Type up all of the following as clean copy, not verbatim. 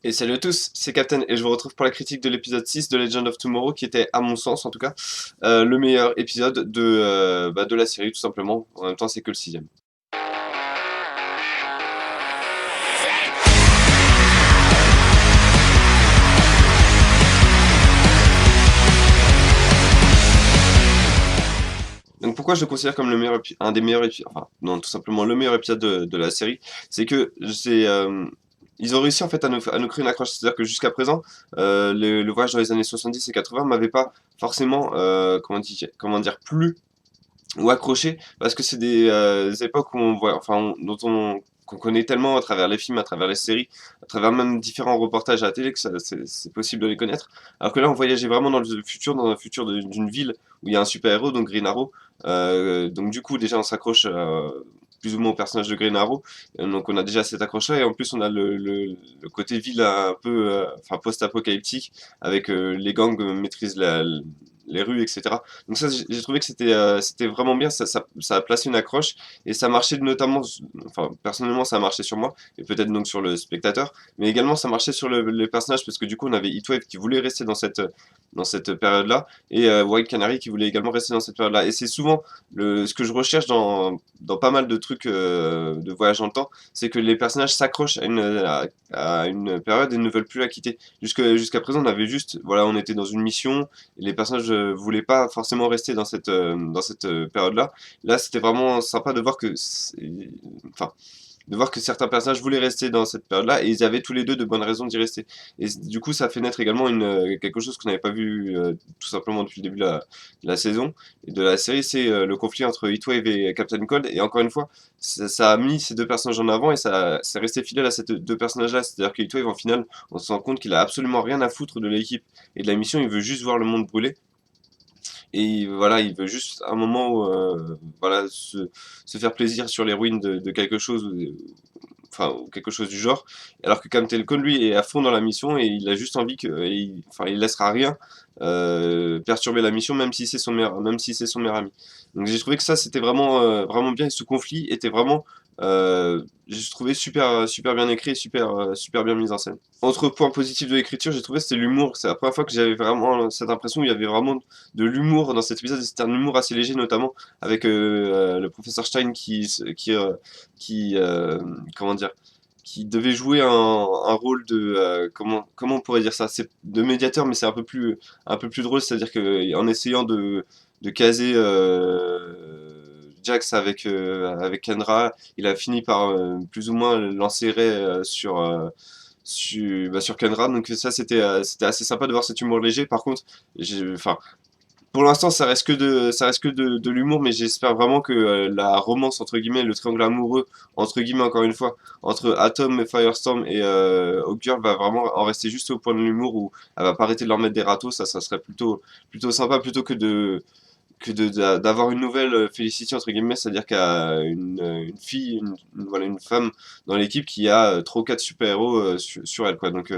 Et salut à tous, c'est Captain et je vous retrouve pour la critique de l'épisode 6 de Legend of Tomorrow qui était, à mon sens en tout cas, le meilleur épisode de la série tout simplement. En même temps, c'est que le sixième. Donc pourquoi je le considère comme un des meilleurs épisodes, enfin non, tout simplement le meilleur épisode de la série, c'est que ils ont réussi en fait à nous créer une accroche, c'est-à-dire que jusqu'à présent, le voyage dans les années 70 et 80 m'avait pas forcément, comment dire, plu ou accroché, parce que c'est des époques où on voit, qu'on connaît tellement à travers les films, à travers les séries, à travers même différents reportages à la télé que c'est possible de les connaître. Alors que là, on voyageait vraiment dans le futur d'une ville où il y a un super-héros, donc Green Arrow. Donc du coup, déjà, on s'accroche plus ou moins au personnage de Green Arrow. Donc on a déjà cette accroche-là, et en plus, on a le côté ville un peu, enfin post-apocalyptique, avec les gangs maîtrisent les rues, etc. Donc ça, j'ai trouvé que c'était vraiment bien, ça a placé une accroche, et ça marchait notamment, enfin personnellement ça a marché sur moi, et peut-être donc sur le spectateur, mais également ça marchait sur les personnages, parce que du coup on avait Heatwave qui voulait rester dans cette période-là, et White Canary qui voulait également rester dans cette période-là. Et c'est souvent ce que je recherche dans pas mal de trucs de voyage dans le temps, c'est que les personnages s'accrochent à une période et ne veulent plus la quitter. Jusqu'à présent on avait juste, voilà, on était dans une mission, et les personnages voulaient pas forcément rester dans cette période-là. Là, c'était vraiment sympa de voir enfin, de voir que certains personnages voulaient rester dans cette période-là, et ils avaient tous les deux de bonnes raisons d'y rester. Et du coup, ça fait naître également quelque chose qu'on n'avait pas vu tout simplement depuis le début de la saison et de la série, c'est le conflit entre Heatwave et Captain Cold. Et encore une fois, ça a mis ces deux personnages en avant, et c'est resté fidèle à ces deux personnages-là. C'est-à-dire que Heatwave, en finale, on se rend compte qu'il a absolument rien à foutre de l'équipe et de la mission, il veut juste voir le monde brûler. Et voilà, il veut juste un moment où, voilà, se faire plaisir sur les ruines de quelque chose, enfin, ou quelque chose du genre. Alors que Cam Telcon, lui, est à fond dans la mission, et il a juste envie enfin, il laissera rien perturber la mission, même si c'est son meilleur ami. Donc j'ai trouvé que ça, c'était vraiment bien, et ce conflit était vraiment, j'ai trouvé super bien écrit, et super bien mis en scène. Autre point positif de l'écriture, j'ai trouvé, c'était l'humour. C'est la première fois que j'avais vraiment cette impression où il y avait vraiment de l'humour dans cet épisode, et c'était un humour assez léger, notamment avec le professeur Stein qui comment dire, qui devait jouer un rôle de, comment on pourrait dire ça, c'est de médiateur, mais c'est un peu plus drôle, c'est-à-dire que en essayant de caser Jax avec Kendra, il a fini par plus ou moins l'enserrer sur Kendra. Donc ça, c'était assez sympa de voir cet humour léger. Par contre, enfin, pour l'instant, ça reste que de l'humour, mais j'espère vraiment que la romance, entre guillemets, le triangle amoureux, entre guillemets, encore une fois, entre Atom et Firestorm et Hawkgirl va vraiment en rester juste au point de l'humour, où elle va pas arrêter de leur mettre des râteaux. Ça serait plutôt sympa, plutôt d'avoir une nouvelle Felicity, entre guillemets, c'est-à-dire qu'il y a une fille, voilà, une femme dans l'équipe qui a 3 ou 4 super-héros sur elle, quoi. Donc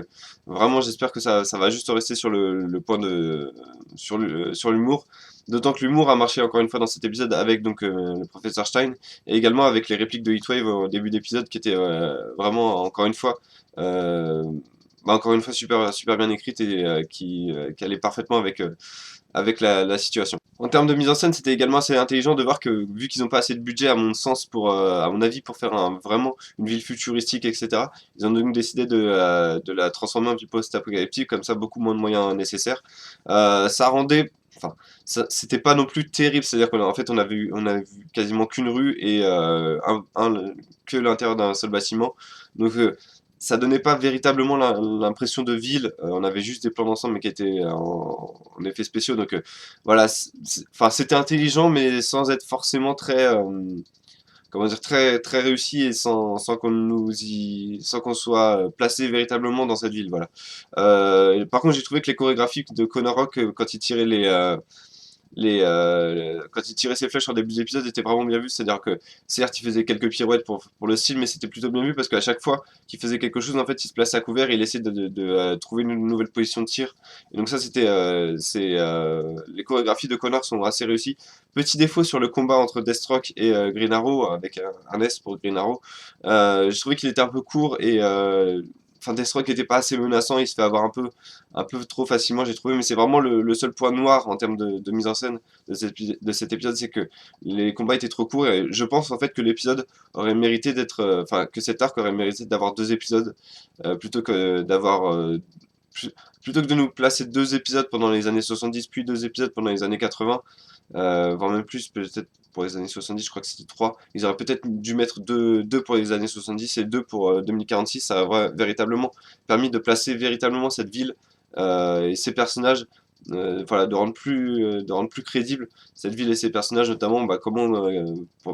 vraiment, j'espère que ça va juste rester sur le point sur l'humour. D'autant que l'humour a marché encore une fois dans cet épisode avec donc le professeur Stein, et également avec les répliques de Heatwave au début d'épisode, qui étaient vraiment euh, encore une fois super bien écrites, et qui allaient parfaitement avec la situation. En termes de mise en scène, c'était également assez intelligent de voir que, vu qu'ils n'ont pas assez de budget, à mon sens, à mon avis, pour faire vraiment une ville futuristique, etc., ils ont donc décidé de la transformer en ville post-apocalyptique, comme ça, beaucoup moins de moyens nécessaires. Ça rendait. Enfin, c'était pas non plus terrible, c'est-à-dire qu'en fait, on a vu quasiment qu'une rue, et que l'intérieur d'un seul bâtiment. Donc, ça donnait pas véritablement l'impression de ville. On avait juste des plans d'ensemble, mais qui étaient en effets spéciaux. Donc voilà, enfin, c'était intelligent, mais sans être forcément comment dire, très réussi, et sans qu'on soit placé véritablement dans cette ville. Voilà. Par contre, j'ai trouvé que les chorégraphies de Connor Rock, quand il tirait quand il tirait ses flèches en début d'épisode, était vraiment bien vu. C'est-à-dire que certes, il faisait quelques pirouettes pour le style, mais c'était plutôt bien vu, parce qu'à chaque fois qu'il faisait quelque chose, en fait, il se plaçait à couvert, et il essayait de trouver une nouvelle position de tir. Et donc ça, les chorégraphies de Connor sont assez réussies. Petit défaut sur le combat entre Deathstroke et Green Arrow, avec un S pour Green Arrow. Je trouvais qu'il était un peu court, et enfin, Deathstroke était pas assez menaçant, il se fait avoir un peu trop facilement, j'ai trouvé, mais c'est vraiment le seul point noir en termes de mise en scène de cet épisode, c'est que les combats étaient trop courts, et je pense en fait que l'épisode aurait mérité d'être, enfin, que cet arc aurait mérité d'avoir 2 épisodes, plutôt que d'avoir, plutôt que de nous placer 2 épisodes pendant les années 70, puis 2 épisodes pendant les années 80, voire même plus, peut-être pour les années 70, je crois que c'était 3. Ils auraient peut-être dû mettre deux pour les années 70 et 2 pour 2046. Ça aurait véritablement permis de placer véritablement cette ville et ses personnages, voilà, de rendre plus crédible cette ville et ses personnages, notamment bah, comment,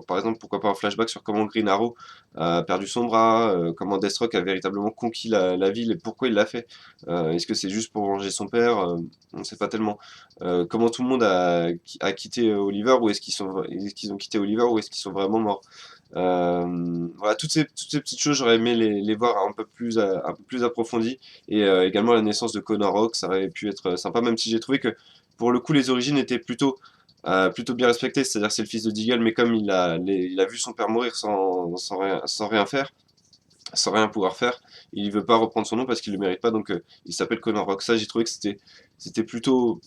par exemple, pourquoi pas un flashback sur comment Green Arrow a perdu son bras, comment Deathstroke a véritablement conquis la ville et pourquoi il l'a fait. Est-ce que c'est juste pour venger son père? On ne sait pas tellement. Comment tout le monde a quitté Oliver, ou est-ce qu'ils ont quitté Oliver, ou est-ce qu'ils sont vraiment morts? Voilà, toutes ces petites choses, j'aurais aimé les voir un peu plus approfondies. Et également la naissance de Connor Rock, ça aurait pu être sympa, même si j'ai trouvé que pour le coup les origines étaient plutôt bien respectées. C'est-à-dire que c'est le fils de Deagle, mais comme il a vu son père mourir sans rien faire, sans rien pouvoir faire, il veut pas reprendre son nom parce qu'il le mérite pas, donc il s'appelle Connor Rock. Ça, j'ai trouvé que c'était plutôt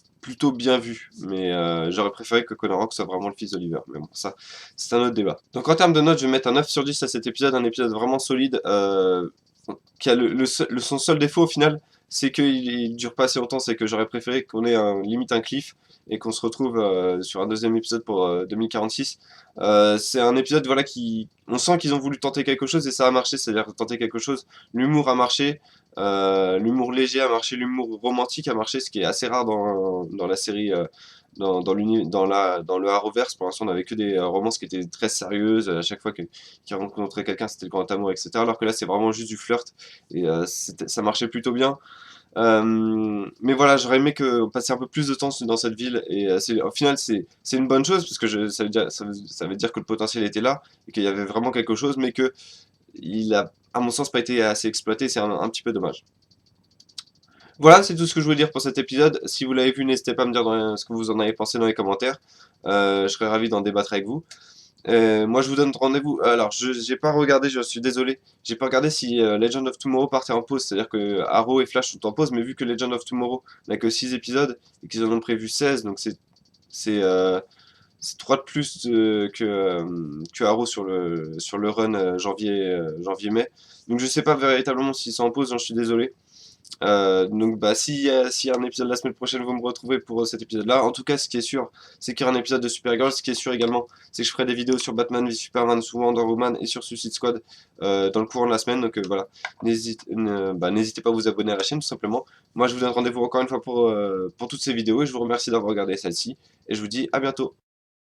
bien vu, mais j'aurais préféré que Connor Rock soit vraiment le fils d'Oliver. Mais bon, ça, c'est un autre débat. Donc en termes de notes, je vais mettre un 9 sur 10 à cet épisode, un épisode vraiment solide, qui a son seul défaut au final, c'est qu'il dure pas assez longtemps, c'est que j'aurais préféré qu'on ait limite un cliff et qu'on se retrouve sur un deuxième épisode pour 2046. C'est un épisode, voilà, on sent qu'ils ont voulu tenter quelque chose et ça a marché, c'est-à-dire tenter quelque chose. L'humour a marché, l'humour léger a marché, l'humour romantique a marché, ce qui est assez rare dans la série, dans le Arrowverse. Pour l'instant, on n'avait que des romances qui étaient très sérieuses. À chaque fois qu'il rencontrait quelqu'un, c'était le grand amour, etc. Alors que là, c'est vraiment juste du flirt et ça marchait plutôt bien. Mais voilà, j'aurais aimé que passer un peu plus de temps dans cette ville, et au final c'est une bonne chose parce que ça veut dire que le potentiel était là et qu'il y avait vraiment quelque chose, mais que il a, à mon sens, pas été assez exploité. C'est un petit peu dommage. Voilà, c'est tout ce que je voulais dire pour cet épisode. Si vous l'avez vu, n'hésitez pas à me dire ce que vous en avez pensé dans les commentaires. Je serais ravi d'en débattre avec vous. Moi, je vous donne rendez-vous. Alors, j'ai pas regardé, je suis désolé. J'ai pas regardé si Legend of Tomorrow partait en pause. C'est-à-dire que Arrow et Flash sont en pause, mais vu que Legend of Tomorrow n'a que 6 épisodes et qu'ils en ont prévu 16, donc c'est euh, c'est 3 de plus que Arrow sur le run janvier-mai. Donc, je sais pas véritablement s'ils sont en pause, j'en suis désolé. Donc bah s'il y a un épisode la semaine prochaine, vous me retrouvez pour cet épisode-là. En tout cas, ce qui est sûr, c'est qu'il y aura un épisode de Supergirl. Ce qui est sûr également, c'est que je ferai des vidéos sur Batman v Superman, sur Wonder Woman et sur Suicide Squad dans le courant de la semaine. Donc voilà, n'hésitez pas à vous abonner à la chaîne tout simplement. Moi, je vous donne rendez-vous encore une fois pour toutes ces vidéos et je vous remercie d'avoir regardé celle-ci et je vous dis à bientôt.